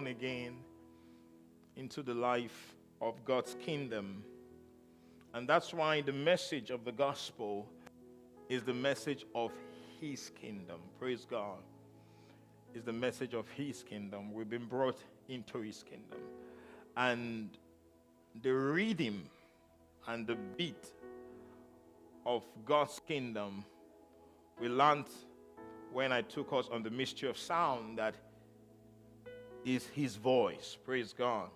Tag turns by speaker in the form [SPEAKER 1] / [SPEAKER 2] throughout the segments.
[SPEAKER 1] born again into the life of God's kingdom. And that's why the message of the gospel is the message of his kingdom. Praise God. Is the message of his kingdom. We've been brought into his kingdom. And the rhythm and the beat of God's kingdom, we learned when I took us on the mystery of sound that is his voice. Praise God.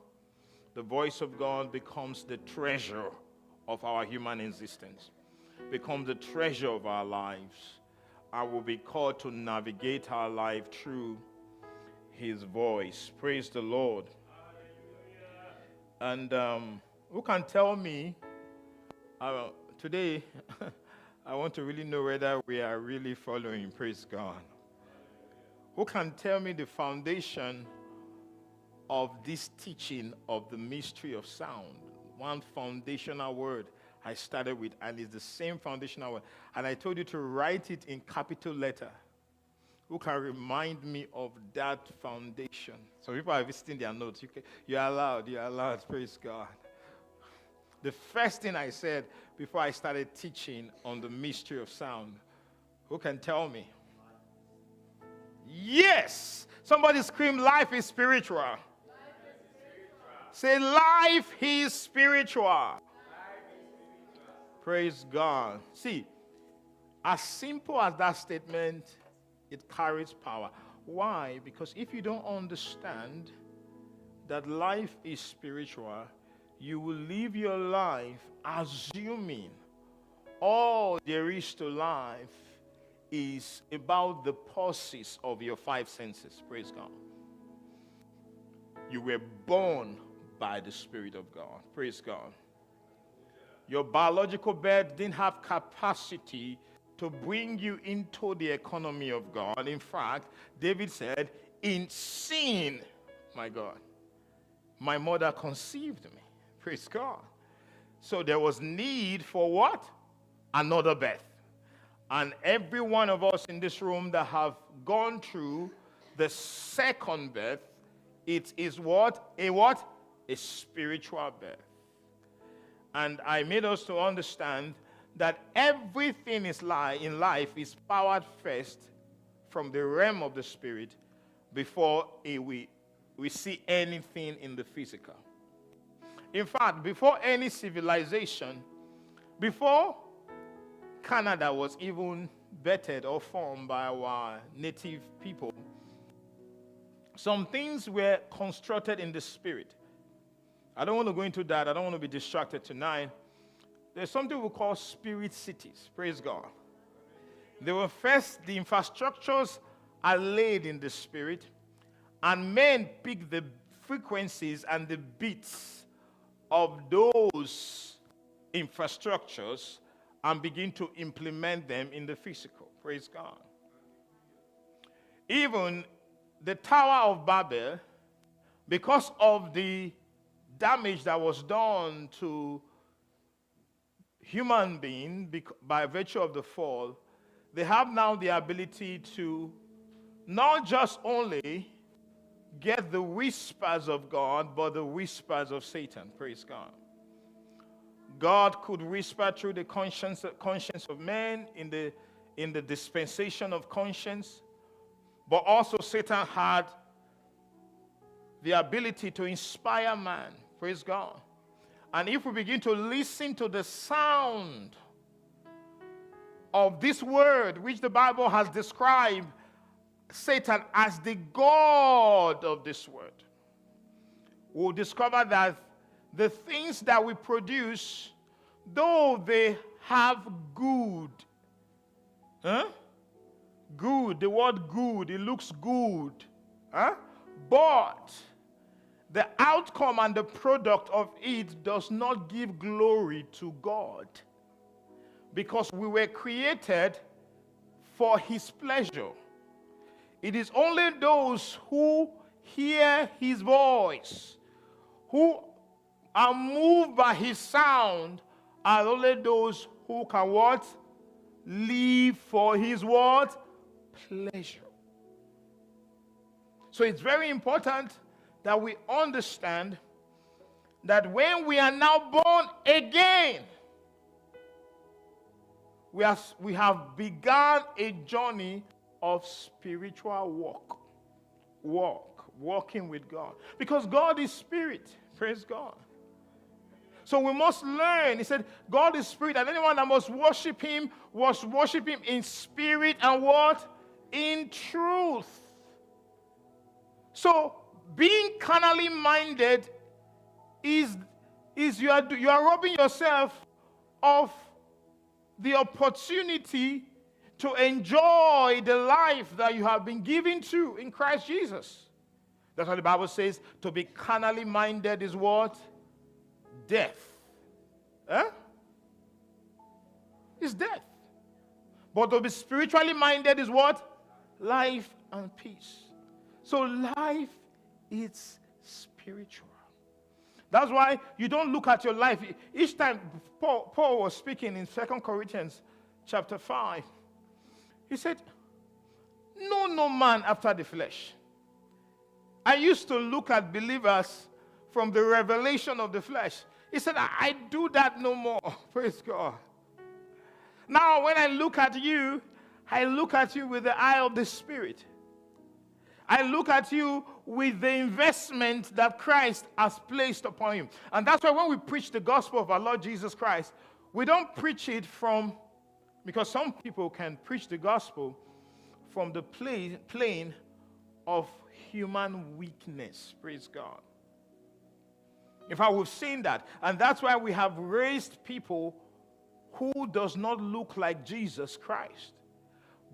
[SPEAKER 1] The voice of God becomes the treasure of our human existence, becomes the treasure of our lives. I will be called to navigate our life through his voice. Praise the Lord. And who can tell me today, I want to really know whether we are really following. Praise God. Who can tell me the foundation of this teaching of the mystery of sound? One foundational word I started with, and it's the same foundational word. And I told you to write it in capital letter. Who can remind me of that foundation? So people are visiting their notes. You're allowed. Praise God. The first thing I said before I started teaching on the mystery of sound, who can tell me? Yes! Somebody scream, life is spiritual. Life is spiritual. Say, life is spiritual. Life is spiritual. Praise God. See, as simple as that statement, it carries power. Why? Because if you don't understand that life is spiritual, you will live your life assuming all there is to life is about the pulses of your five senses. Praise God. You were born by the Spirit of God. Praise God. Your biological birth didn't have capacity to bring you into the economy of God. In fact, David said, in sin, my God, my mother conceived me. Praise God. So there was need for what? Another birth. And every one of us in this room that have gone through the second birth, it is what? A spiritual birth. And I made us to understand that everything in life is powered first from the realm of the spirit before we see anything in the physical. In fact, before any civilization, before Canada was even bettered or formed by our native people, some things were constructed in the spirit. I don't want to go into that. I don't want to be distracted tonight. There's something we call spirit cities. Praise God. They were first, the infrastructures are laid in the spirit, and men pick the frequencies and the beats of those infrastructures and begin to implement them in the physical. Praise God. Even the Tower of Babel, because of the damage that was done to human being by virtue of the fall, they have now the ability to not just only get the whispers of God, but the whispers of Satan. Praise God. God could whisper through the conscience of man in the dispensation of conscience, but also Satan had the ability to inspire man. Praise God. And if we begin to listen to the sound of this word, which the Bible has described Satan as the God of this word, we'll discover that the things that we produce, though they have good, good, the word good, it looks good, but the outcome and the product of it does not give glory to God, because we were created for his pleasure. It is only those who hear his voice, who are moved by his sound, are only those who can what? Live for his what? Pleasure. So it's very important that we understand that when we are now born again, we have begun a journey of spiritual walking with God. Because God is spirit. Praise God. So we must learn. He said, God is spirit, and anyone that must worship him in spirit and what? In truth. So being carnally minded is you are robbing yourself of the opportunity to enjoy the life that you have been given to in Christ Jesus. That's what the Bible says. To be carnally minded is what? Death. Huh? It's death. But to be spiritually minded is what? Life and peace. So life is spiritual. That's why you don't look at your life. Each time Paul was speaking in 2 Corinthians chapter 5, he said, know no man after the flesh. I used to look at believers from the revelation of the flesh. He said, I do that no more. Praise God. Now, when I look at you with the eye of the Spirit. I look at you with the investment that Christ has placed upon you. And that's why when we preach the gospel of our Lord Jesus Christ, we don't preach it because some people can preach the gospel from the plane of human weakness. Praise God. In fact, we've seen that. And that's why we have raised people who does not look like Jesus Christ,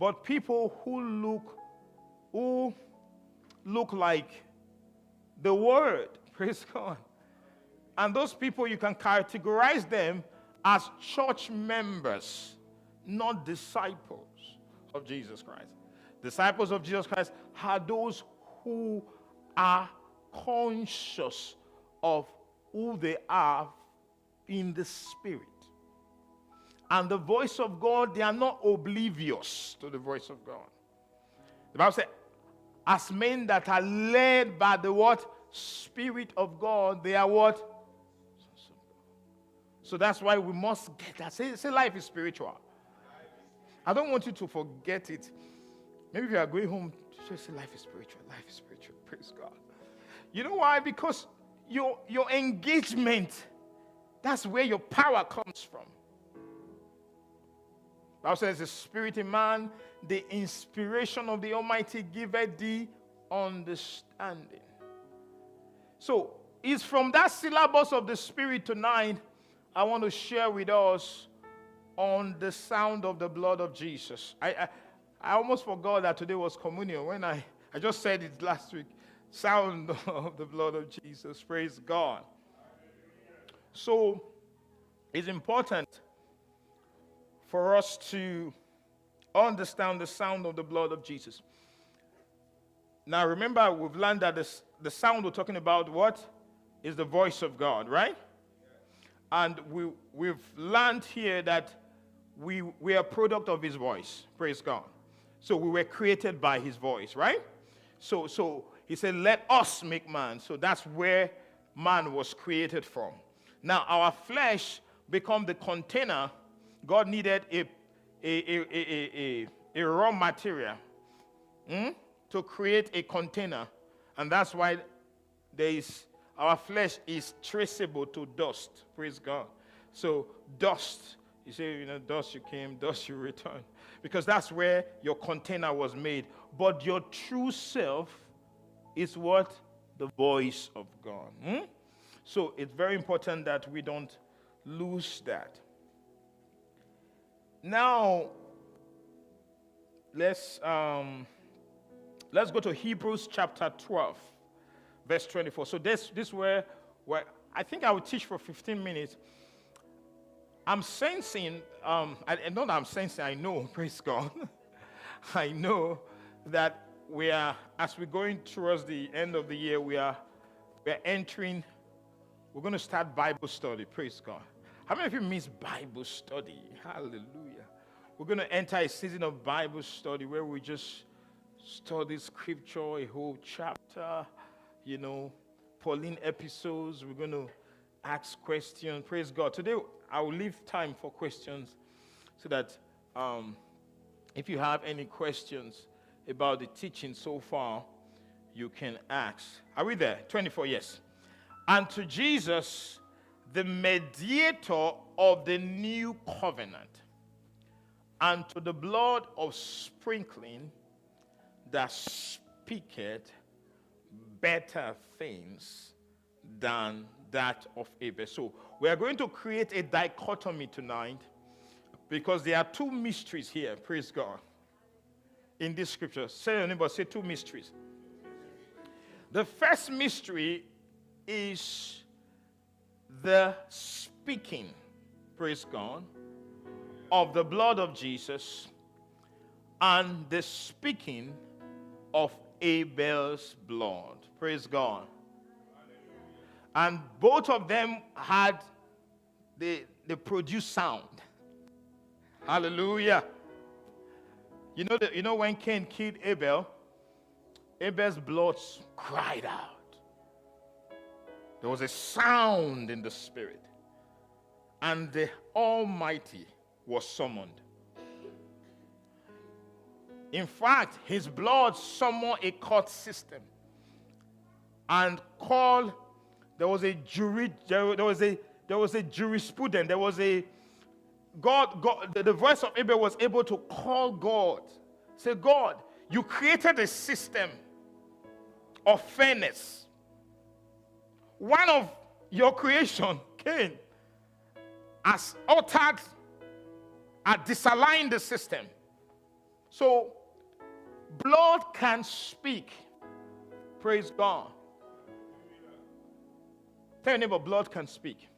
[SPEAKER 1] but people who look like the Word. Praise God. And those people, you can categorize them as church members, not disciples of Jesus Christ. Disciples of Jesus Christ are those who are conscious of who they are in the Spirit. And the voice of God, they are not oblivious to the voice of God. The Bible says, as men that are led by the what? Spirit of God, they are what? So that's why we must get that. Say life is spiritual. I don't want you to forget it. Maybe if you are going home, just say life is spiritual. Life is spiritual. Praise God. You know why? Because your engagement, that's where your power comes from. The Bible says the spirit in man, the inspiration of the Almighty giveth thee understanding. So it's from that syllabus of the Spirit tonight I want to share with us on the sound of the blood of Jesus. I almost forgot that today was communion when I just said it last week. Sound of the blood of Jesus. Praise God. So it's important for us to understand the sound of the blood of Jesus. Now remember, we've learned that the sound we're talking about what? Is the voice of God, right? And we've learned here that we are a product of his voice. Praise God. So we were created by his voice, right? So he said, let us make man. So that's where man was created from. Now our flesh become the container. God needed a raw material to create a container. And that's why our flesh is traceable to dust. Praise God. So dust, you say, dust you came, dust you return. Because that's where your container was made. But your true self is what? The voice of God. So it's very important that we don't lose that. Now, let's go to Hebrews chapter 12, verse 24. So this where I think I will teach for 15 minutes. I'm sensing, I know, praise God. I know that as we're going towards the end of the year, we're going to start Bible study, praise God. How many of you miss Bible study? Hallelujah. We're going to enter a season of Bible study where we just study scripture, a whole chapter, Pauline episodes. We're going to ask questions. Praise God. Today, I will leave time for questions so that if you have any questions about the teaching so far, you can ask. Are we there? 24, yes. And to Jesus, the mediator of the new covenant, and to the blood of sprinkling that speaketh better things than that of Abel. So we are going to create a dichotomy tonight because there are two mysteries here, praise God, in this scripture. Say your neighbor, say two mysteries. The first mystery is the speaking, praise God, of the blood of Jesus and the speaking of Abel's blood. Praise God. And both of them they produced sound. Hallelujah. You know when Cain killed Abel, Abel's blood cried out. There was a sound in the spirit. And the Almighty was summoned. In fact, his blood summoned a court system and called. There was a jurisprudence. There was a God. The voice of Abel was able to call God. Say, God, you created a system of fairness. One of your creation, Cain, has altered and disaligned the system. So, blood can speak. Praise God. Tell your neighbor, blood can speak.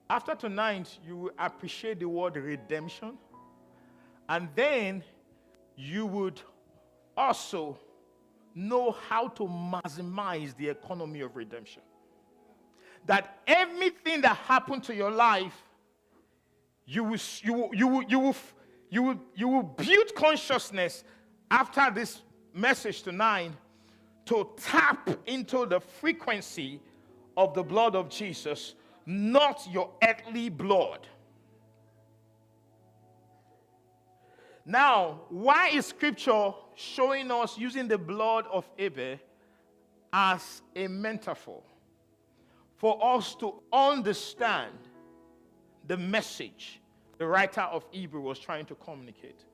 [SPEAKER 1] After tonight, you will appreciate the word redemption. And then you would also know how to maximize the economy of redemption. That everything that happened to your life, you will build consciousness after this message tonight to tap into the frequency of the blood of Jesus, not your earthly blood. Now, why is Scripture showing us using the blood of Abel as a metaphor? For us to understand the message the writer of Hebrews was trying to communicate.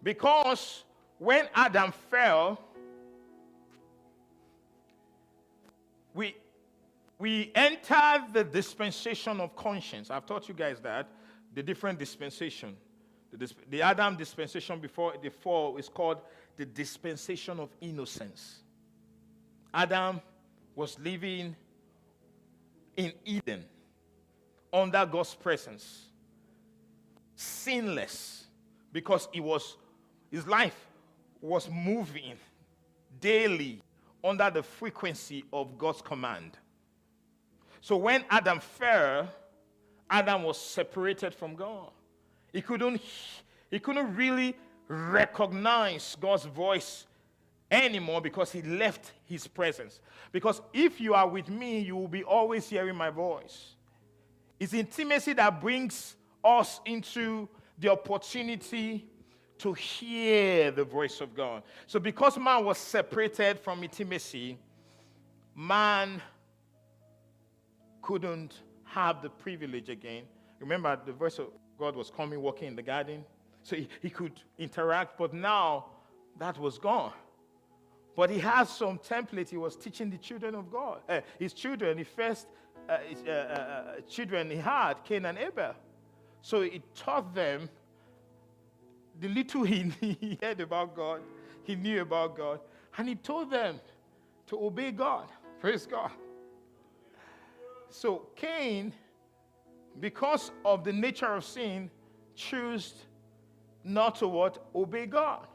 [SPEAKER 1] Because when Adam fell, we entered the dispensation of conscience. I've taught you guys that, the different dispensation. The Adam dispensation before the fall is called the dispensation of innocence. Adam was living in Eden, under God's presence, sinless, because his life was moving daily under the frequency of God's command. So when Adam fell, Adam was separated from God. He couldn't really recognize God's voice anymore because he left his presence. Because if you are with me, you will be always hearing my voice. It's intimacy that brings us into the opportunity to hear the voice of God. So because man was separated from intimacy, man couldn't have the privilege again. Remember, the voice of God was coming, walking in the garden, so he could interact, but now that was gone. But he has some template he was teaching the children of God. His children, the first children he had, Cain and Abel. So he taught them the little he heard about God, he knew about God, and he told them to obey God. Praise God. So Cain, because of the nature of sin, chose not to obey God.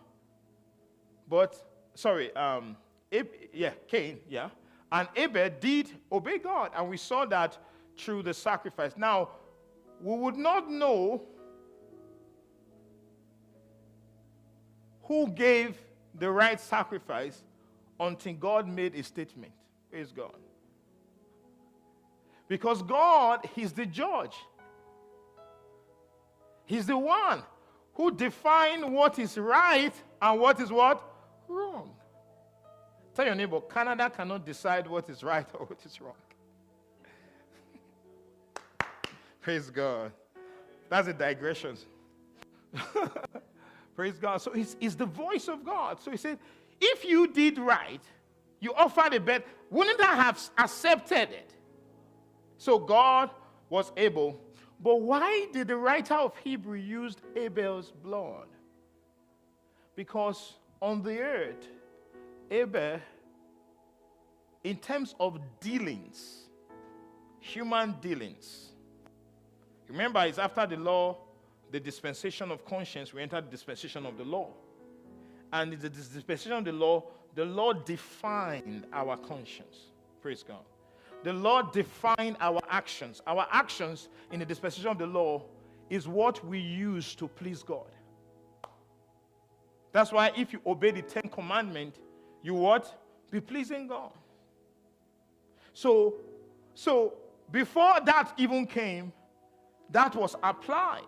[SPEAKER 1] Cain, and Abel did obey God, and we saw that through the sacrifice. Now, we would not know who gave the right sacrifice until God made a statement. Praise God. Because God, He's the judge. He's the one who defined what is right and what is what? Wrong. Tell your neighbor, Canada cannot decide what is right or what is wrong. Praise God. That's a digression. Praise God. So it's the voice of God. So he said, if you did right, you offered a bet, wouldn't I have accepted it? So God was able. But why did the writer of Hebrew use Abel's blood? Because on the earth, Abel, in terms of dealings, human dealings, remember, it's after the law, the dispensation of conscience, we entered the dispensation of the law. And in the dispensation of the law defined our conscience. Praise God. The law defined our actions. Our actions in the dispensation of the law is what we use to please God. That's why if you obey the 10 commandments, you what? Be pleasing God. So before that even came, that was applied.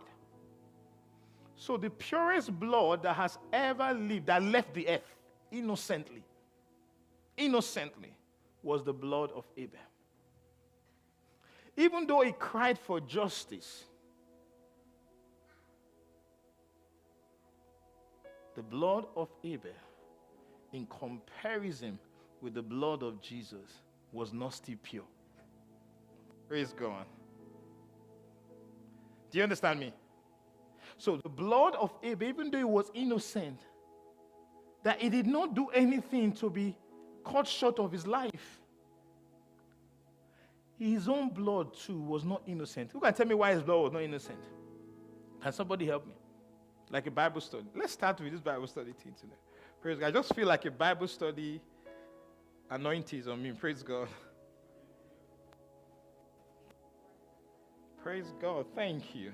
[SPEAKER 1] So the purest blood that has ever lived, that left the earth innocently, was the blood of Abel. Even though he cried for justice, the blood of Abel, in comparison with the blood of Jesus, was not still pure. Praise God. Do you understand me? So the blood of Abel, even though he was innocent, that he did not do anything to be cut short of his life. His own blood too was not innocent. Who can tell me why his blood was not innocent? Can somebody help me? Like a Bible study. Let's start with this Bible study thing today. Praise God. I just feel like a Bible study anointing is on me. Praise God. Praise God. Thank you.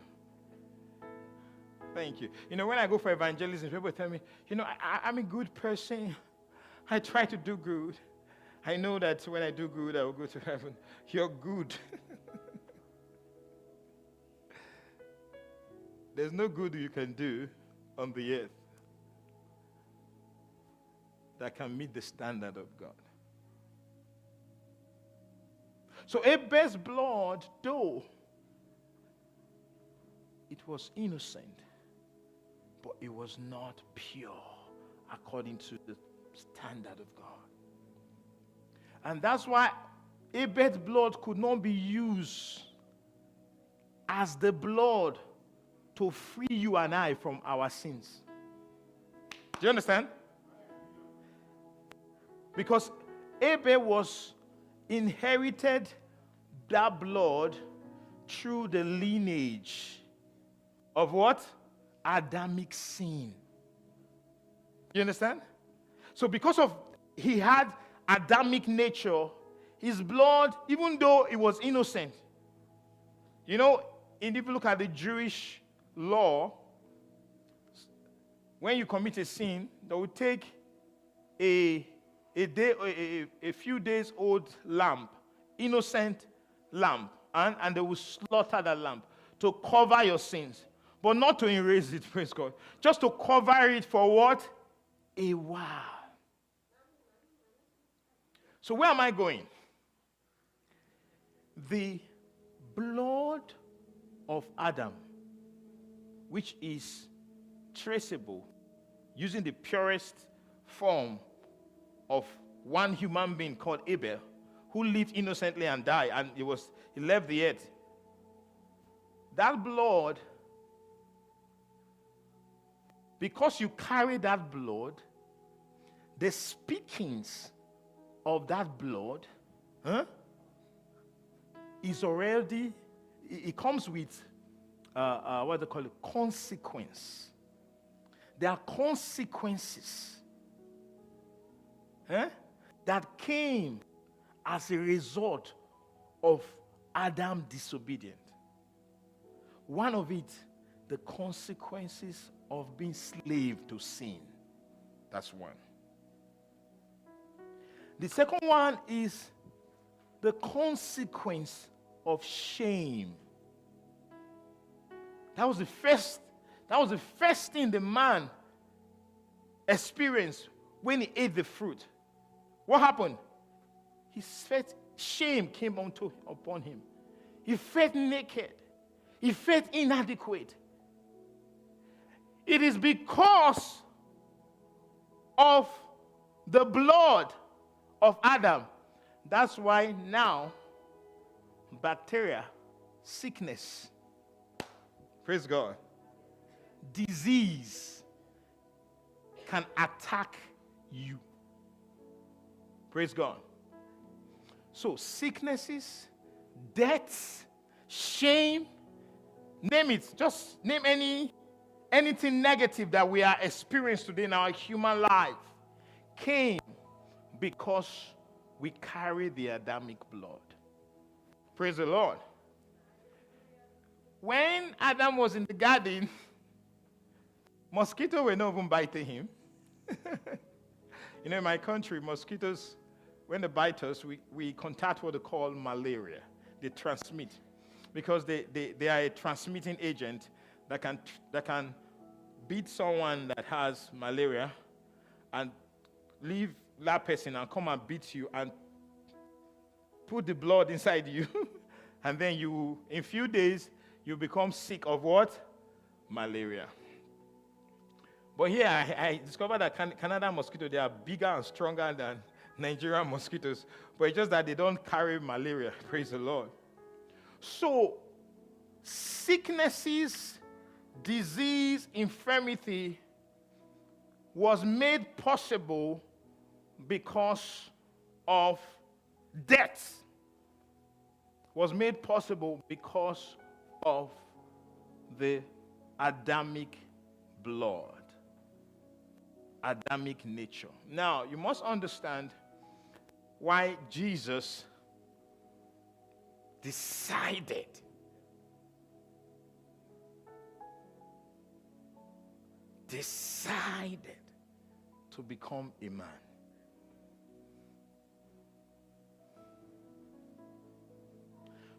[SPEAKER 1] Thank you. You know, when I go for evangelism, people tell me, you know, I'm a good person. I try to do good. I know that when I do good, I will go to heaven. You're good. There's no good you can do on the earth that can meet the standard of God. So Abel's blood, though it was innocent, but it was not pure according to the standard of God. And that's why Abel's blood could not be used as the blood to free you and I from our sins. Do you understand? Because Abel was inherited that blood through the lineage of what? Adamic sin. You understand? So because of he had Adamic nature, his blood, even though it was innocent, you know, if you look at the Jewish law, when you commit a sin, they will take a few days old lamb, innocent lamb, and they will slaughter that lamb to cover your sins, but not to erase it, praise God, just to cover it for what? A while. So where am I going? The blood of Adam, which is traceable using the purest form of one human being called Abel, who lived innocently and died, and he left the earth. That blood, because you carry that blood, the speakings of that blood is already, it comes with what they call it, consequence. There are consequences that came as a result of Adam's disobedience. One of it, the consequences of being slave to sin. That's one. The second one is the consequence of shame. That was the first thing the man experienced when he ate the fruit. What happened? He felt shame came upon him. He felt naked. He felt inadequate. It is because of the blood of Adam. That's why now bacteria, sickness, praise God, disease can attack you. Praise God. So sicknesses, deaths, shame, name it. Just name anything negative that we are experiencing today in our human life came because we carry the Adamic blood. Praise the Lord. When Adam was in the garden, mosquitoes were not even biting him. In my country, mosquitoes, when they bite us, we contact what they call malaria. They transmit because they are a transmitting agent that can beat someone that has malaria and leave that person and come and beat you and put the blood inside you. And then in a few days, you become sick of what? Malaria. But here I discovered that Canadian mosquitoes, they are bigger and stronger than Nigerian mosquitoes. But it's just that they don't carry malaria. Praise the Lord. So, sicknesses, disease, infirmity was made possible because of death. Was made possible because of the Adamic blood. Adamic nature. Now, you must understand why Jesus decided to become a man.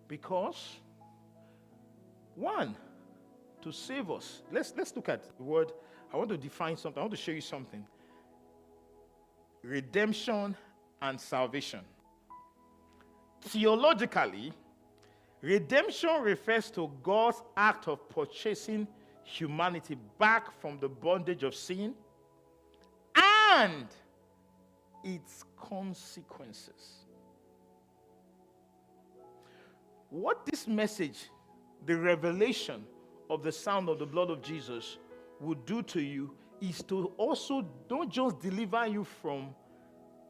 [SPEAKER 1] Because, one, to save us. Let's look at the word. I want to define something. I want to show you something. Redemption and salvation. Theologically, redemption refers to God's act of purchasing humanity back from the bondage of sin and its consequences. What this message, the revelation of the sound of the blood of Jesus, would do to you is to also don't just deliver you from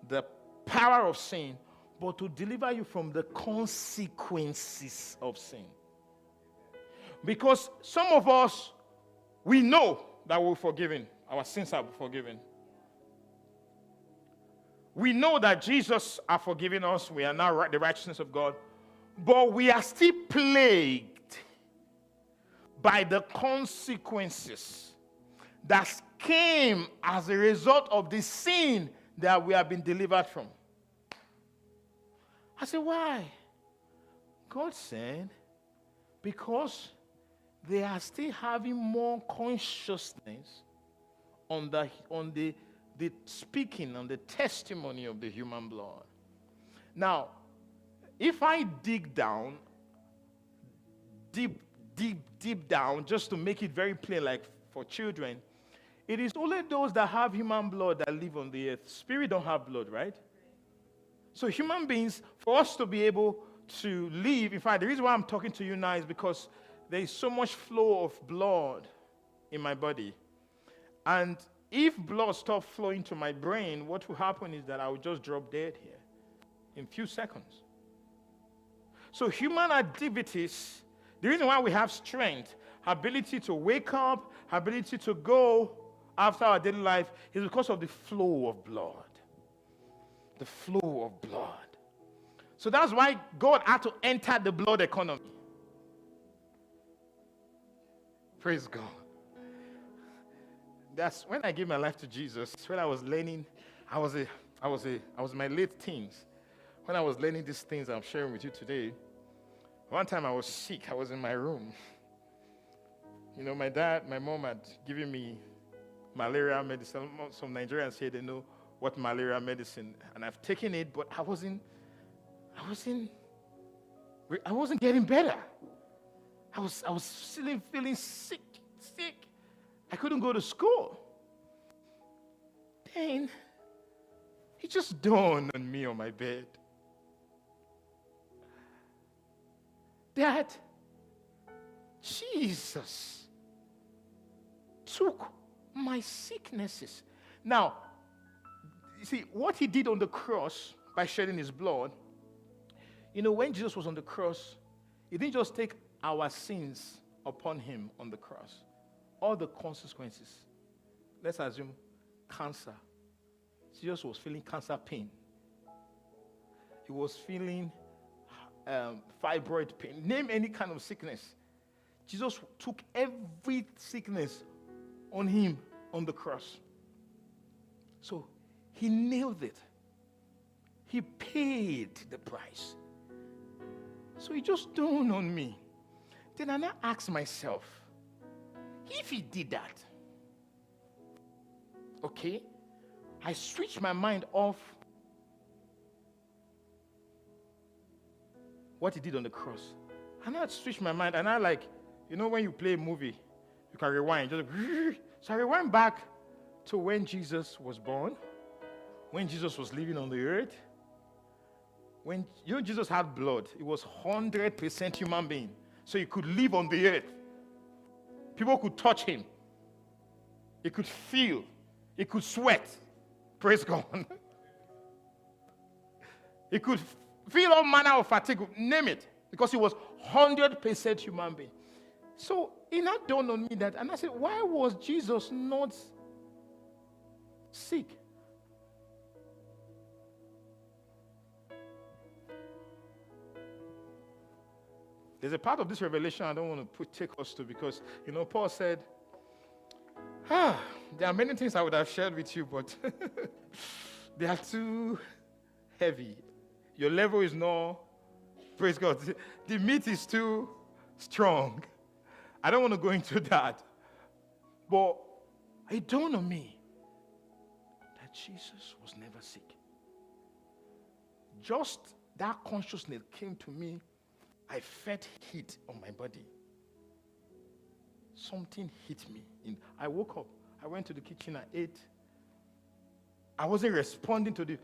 [SPEAKER 1] the power of sin, but to deliver you from the consequences of sin. Because some of us, we know that we're forgiven. Our sins are forgiven. We know that Jesus has forgiven us. We are now the righteousness of God. But we are still plagued by the consequences that came as a result of the sin that we have been delivered from. I said, why? God said, because they are still having more consciousness on the speaking, on the testimony of the human blood. Now, if I dig down, deep down, just to make it very plain, like for children, it is only those that have human blood that live on the earth. Spirit don't have blood, right? So human beings, for us to be able to live, in fact, the reason why I'm talking to you now is because there is so much flow of blood in my body. And if blood stopped flowing to my brain, what will happen is that I will just drop dead here in a few seconds. So human activities, the reason why we have strength, ability to wake up, ability to go after our daily life is because of the flow of blood. The flow of blood. So that's why God had to enter the blood economy. Praise God. That's when I gave my life to Jesus, when I was learning, I was I was in my late teens when I was learning these things I'm sharing with you today. One time I was sick. I was in my room. My dad, my mom had given me malaria medicine. Some Nigerians say they know what malaria medicine, and I've taken it, but I wasn't getting better. I was still feeling sick. I couldn't go to school. Then it just dawned on me on my bed that Jesus took my sicknesses. Now, you see, what he did on the cross by shedding his blood, when Jesus was on the cross, he didn't just take our sins upon him on the cross. All the consequences. Let's assume cancer. Jesus was feeling cancer pain. He was feeling fibroid pain. Name any kind of sickness. Jesus took every sickness on him on the cross. So he nailed it. He paid the price. So it just dawned on me. Then I now asked myself, if he did that, okay, I switched my mind off what he did on the cross. And I switched my mind, and I when you play a movie, you can rewind. So I rewind back to when Jesus was born, when Jesus was living on the earth. When Jesus had blood, it was 100% human being. So he could live on the earth. People could touch him. He could feel. He could sweat. Praise God. He could feel all manner of fatigue. Name it. Because he was 100% human being. So it not dawned on me that, and I said, why was Jesus not sick? There's a part of this revelation I don't want to take us to, because, Paul said, there are many things I would have shared with you, but they are too heavy. Your level is not, praise God, the meat is too strong. I don't want to go into that. But it dawned on me that Jesus was never sick. Just that consciousness came to me. I felt heat on my body. Something hit me. I woke up. I went to the kitchen. I ate. I wasn't responding to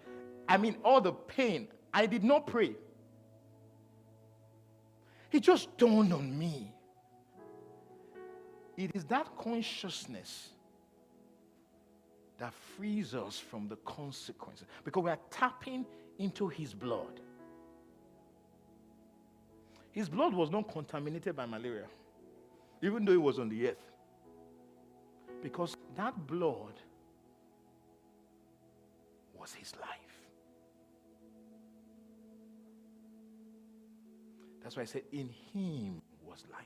[SPEAKER 1] all the pain. I did not pray. It just dawned on me. It is that consciousness that frees us from the consequences, because we are tapping into his blood. His blood was not contaminated by malaria, even though it was on the earth. Because that blood was his life. That's why I said, in him was life.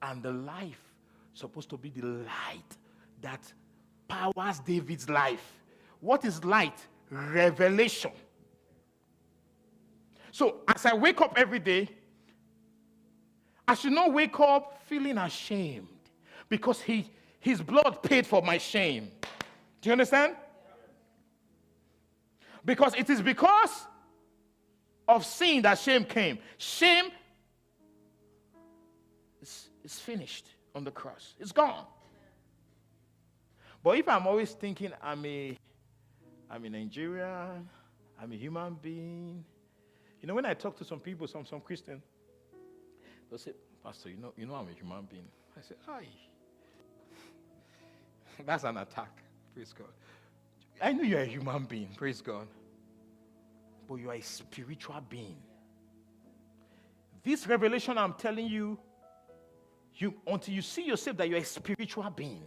[SPEAKER 1] And the life is supposed to be the light that powers David's life. What is light? Revelation. So as I wake up every day, I should not wake up feeling ashamed, because his blood paid for my shame. Do you understand? Because it is because of sin that shame came. Shame is finished on the cross. It's gone. But if I'm always thinking I'm a Nigerian, I'm a human being. When I talk to some people, some Christians, they'll say, Pastor, I'm a human being. I say, aye. That's an attack. Praise God. I know you're a human being. Praise God. But you are a spiritual being. This revelation I'm telling you, until you see yourself that you're a spiritual being,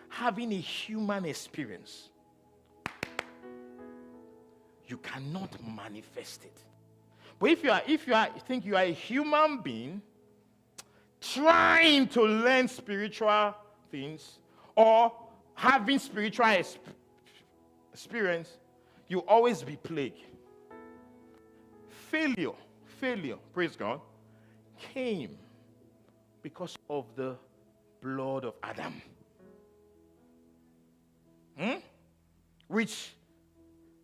[SPEAKER 1] having a human experience, you cannot manifest it. But if you think you are a human being trying to learn spiritual things, or having spiritual experience, you always be plagued. Failure, praise God, came because of the blood of Adam. Which,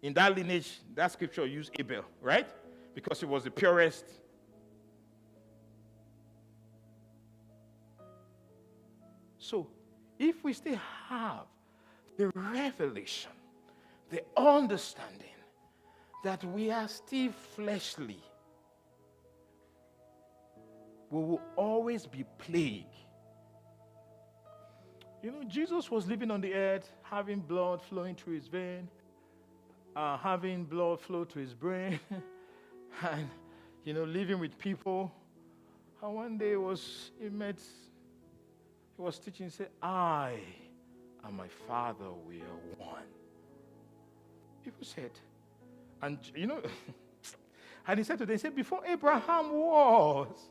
[SPEAKER 1] in that lineage, that scripture used Abel, right? Because he was the purest. So, if we still have the revelation, the understanding that we are still fleshly, we will always be plagued. You know, Jesus was living on the earth, having blood flowing through his vein, having blood flow to his brain, and, living with people. And one day he was teaching, he said, I and my Father we are one. People said, and and he said to them, he said, before Abraham was,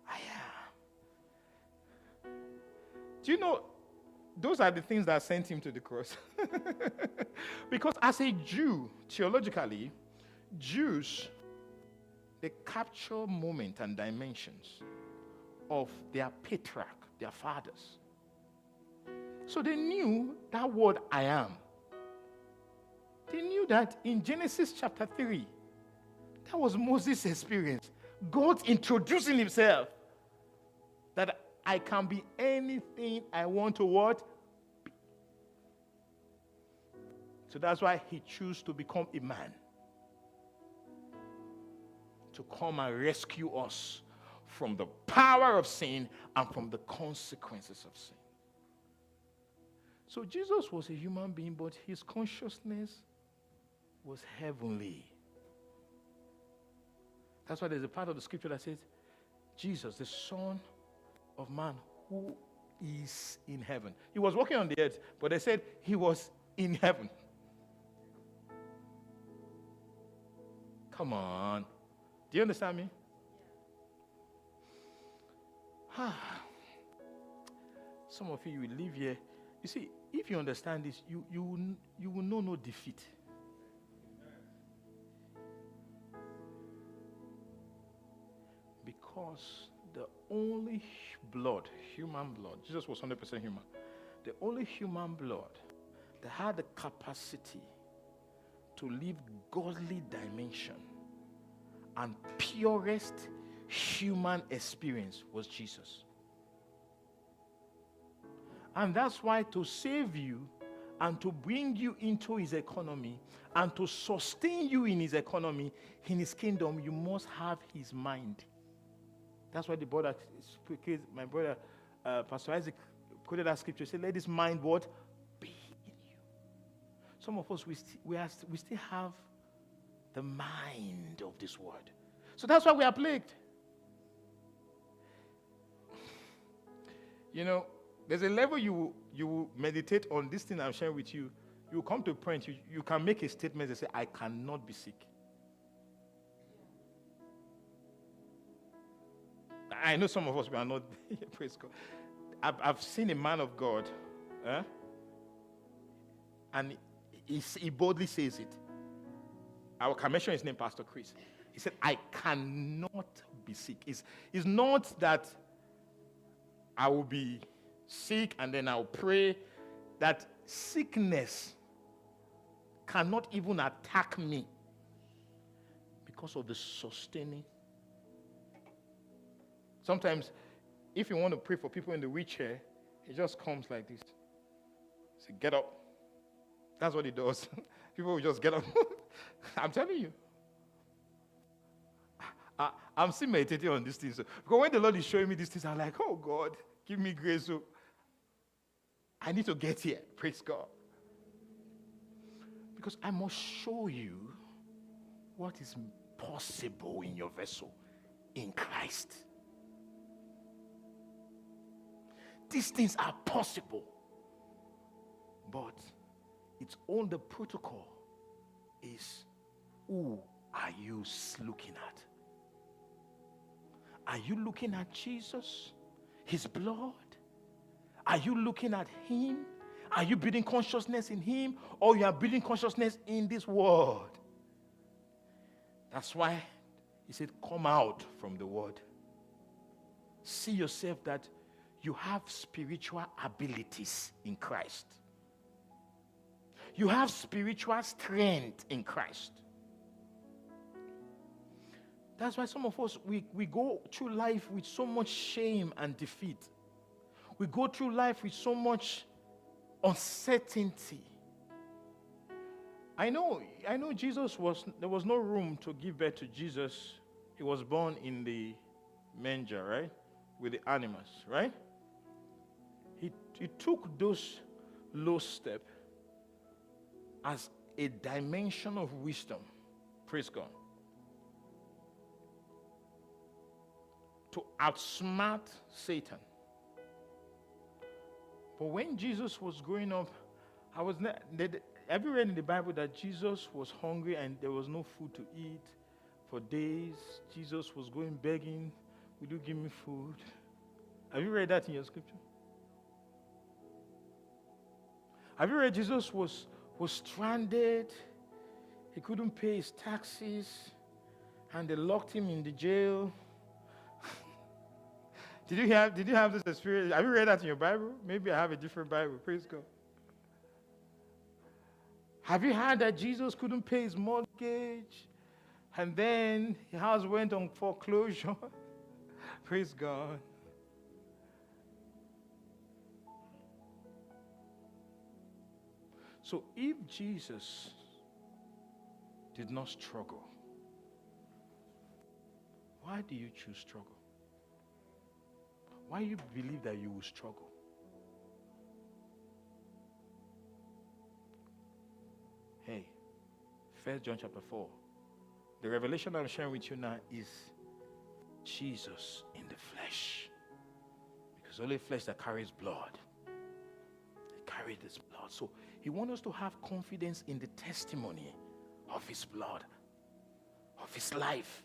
[SPEAKER 1] I am. Do you know, those are the things that sent him to the cross. Because as a Jew, theologically, Jews, they capture moment and dimensions of their patriarch, their fathers. So they knew that word I am. They knew that in Genesis chapter 3, that was Moses' experience. God introducing himself. That I can be anything I want to what? Be. So that's why he chose to become a man. To come and rescue us from the power of sin and from the consequences of sin. So Jesus was a human being, but his consciousness was heavenly. That's why there's a part of the scripture that says, Jesus, the Son of Man, who is in heaven. He was walking on the earth, but they said he was in heaven. Come on. Do you understand me? Some of you will live here. You see, if you understand this, you will know no defeat. Because the only blood, human blood, Jesus was 100% human. The only human blood that had the capacity to live godly dimension and purest human experience was Jesus. And that's why to save you and to bring you into his economy and to sustain you in his economy, in his kingdom, you must have his mind. That's why my brother, Pastor Isaac, quoted that scripture. He said, let this mind what? Be in you. Some of us, we still have the mind of this word. So that's why we are plagued. There's a level you will meditate on this thing I'm sharing with you. You will come to a point, you can make a statement and say, I cannot be sick. I know some of us, we are not, praise God. I've seen a man of God, and he boldly says it. I can mention his name, Pastor Chris. He said, I cannot be sick. It's not that I will be sick and then I'll pray. That sickness cannot even attack me because of the sustaining. Sometimes, if you want to pray for people in the wheelchair, it just comes like this. Say, get up. That's what it does. People will just get up. I'm telling you. I'm still meditating on these things. Because when the Lord is showing me these things, I'm like, oh God, give me grace. So I need to get here. Praise God. Because I must show you what is possible in your vessel in Christ. These things are possible. But its own the protocol is, who are you looking at? Are you looking at Jesus, his blood? Are you looking at him Are you building consciousness in him, or you are building consciousness in this world? That's why he said, come out from the world. See yourself that you have spiritual abilities in Christ. You have spiritual strength in Christ. That's why some of us, we go through life with so much shame and defeat. We go through life with so much uncertainty. I know there was no room to give birth to Jesus. He was born in the manger, right? With the animals, right? He took those low steps as a dimension of wisdom. Praise God. To outsmart Satan. But when Jesus was growing up, have you read in the Bible that Jesus was hungry and there was no food to eat for days? Jesus was going begging, "Will you give me food?" Have you read that in your scripture? Have you read Jesus was stranded? He couldn't pay his taxes and they locked him in the jail. Did you have this experience? Have you read that in your Bible? Maybe I have a different Bible. Praise God. Have you heard that Jesus couldn't pay his mortgage and then his house went on foreclosure? Praise God. So if Jesus did not struggle, why do you choose struggle? Why do you believe that you will struggle? Hey, 1 John chapter 4. The revelation I'm sharing with you now is Jesus in the flesh. Because only flesh that carries blood. It carries this blood. So he wants us to have confidence in the testimony of his blood, of his life.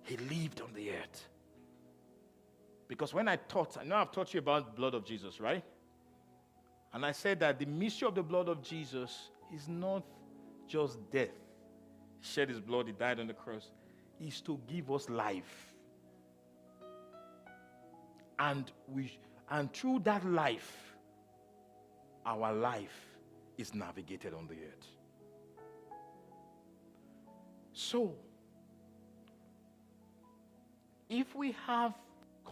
[SPEAKER 1] He lived on the earth. Because when I've taught you about the blood of Jesus, right? And I said that the mystery of the blood of Jesus is not just death. He shed his blood, he died on the cross. It's to give us life. And through that life, our life is navigated on the earth. So, if we have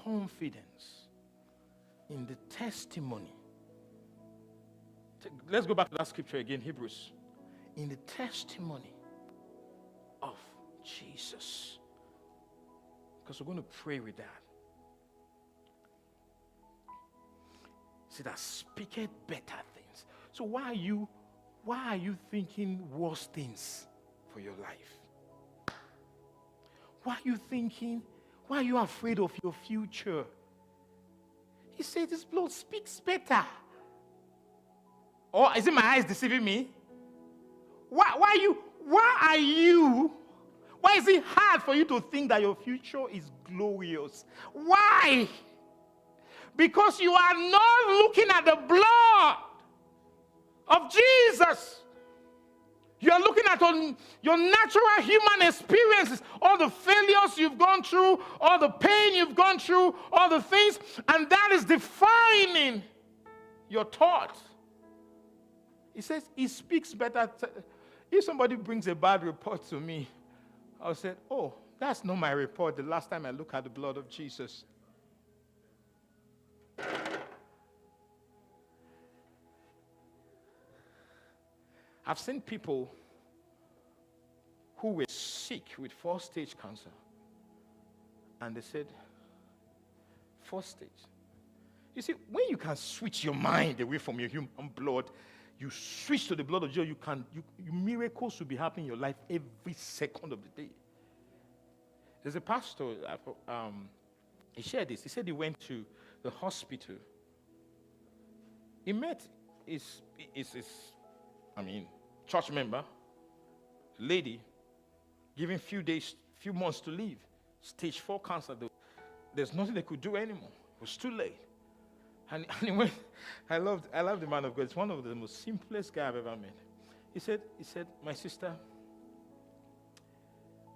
[SPEAKER 1] confidence in the testimony. Let's go back to that scripture again, Hebrews. In the testimony of Jesus. Because we're going to pray with that. See, that speaketh better things. So why are you thinking worse things for your life? Why are you afraid of your future? He said this blood speaks better. Or is it my eyes deceiving me? Why is it hard for you to think that your future is glorious? Why? Because you are not looking at the blood of Jesus. You are looking at your natural human experiences, all the failures you've gone through, all the pain you've gone through, all the things, and that is defining your thought. He says he speaks better. If somebody brings a bad report to me, I'll say, oh, that's not my report the last time I looked at the blood of Jesus. I've seen people who were sick with 4-stage cancer. And they said, 4th stage. You see, when you can switch your mind away from your human blood, you switch to the blood of Jesus, miracles will be happening in your life every second of the day. There's a pastor, he shared this. He said he went to the hospital. He met his church member, lady, given few months to live. Stage 4 cancer. There's nothing they could do anymore. It was too late. And he went, I love the man of God. It's one of the most simplest guy I've ever met. He said, my sister,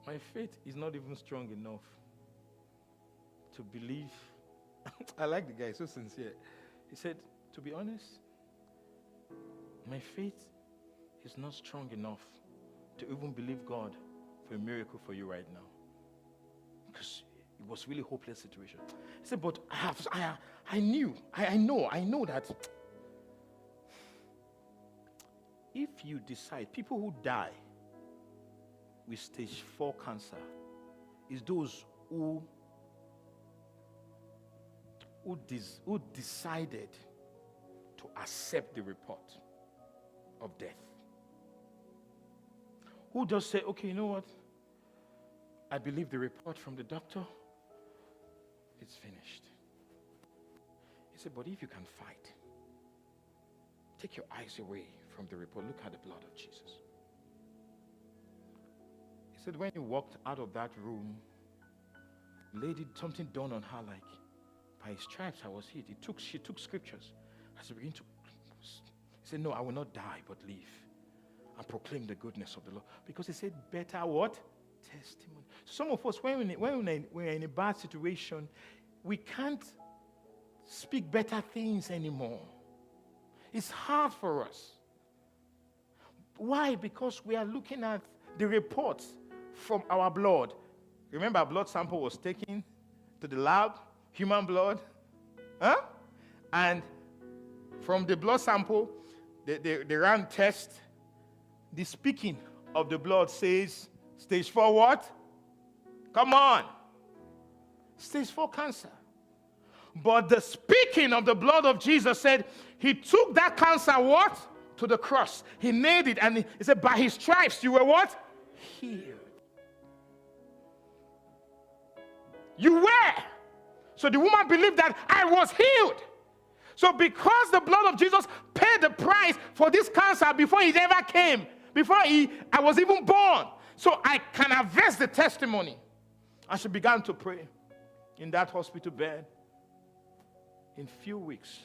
[SPEAKER 1] my faith is not even strong enough to believe. I like the guy, so sincere. He said, to be honest, my faith is not strong enough to even believe God for a miracle for you right now. Because it was really a hopeless situation. He said, but I know that if you decide, people who die with stage 4 cancer is those who decided to accept the report of death. Who just say, okay, you know what? I believe the report from the doctor. It's finished. He said, but if you can fight, take your eyes away from the report. Look at the blood of Jesus. He said, when he walked out of that room, lady, something dawned on her like, by his stripes I was healed. She took scriptures. As she began to, he said, no, I will not die, but live and proclaim the goodness of the Lord. Because he said, better what? Testimony. Some of us, when we're in a bad situation, we can't speak better things anymore. It's hard for us. Why? Because we are looking at the reports from our blood. Remember, our blood sample was taken to the lab, human blood. And from the blood sample, they ran tests. The speaking of the blood says, stage 4 what? Come on. Stage 4 cancer. But the speaking of the blood of Jesus said, he took that cancer what? To the cross. He nailed it, and he said, by his stripes you were what? Healed. You were. So the woman believed that I was healed. So because the blood of Jesus paid the price for this cancer before it ever came, before I was even born, so I can attest the testimony. And she began to pray in that hospital bed. In few weeks,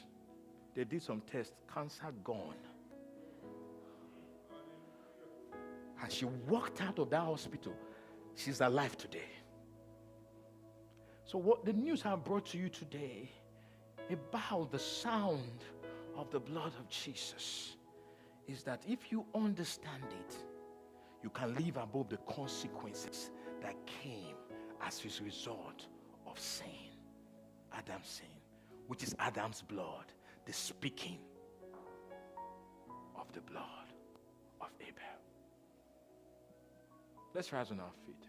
[SPEAKER 1] they did some tests. Cancer gone. And she walked out of that hospital. She's alive today. So what the news I brought to you today about the sound of the blood of Jesus is that if you understand it, you can live above the consequences that came as a result of sin, Adam's sin, which is Adam's blood, the speaking of the blood of Abel. Let's rise on our feet.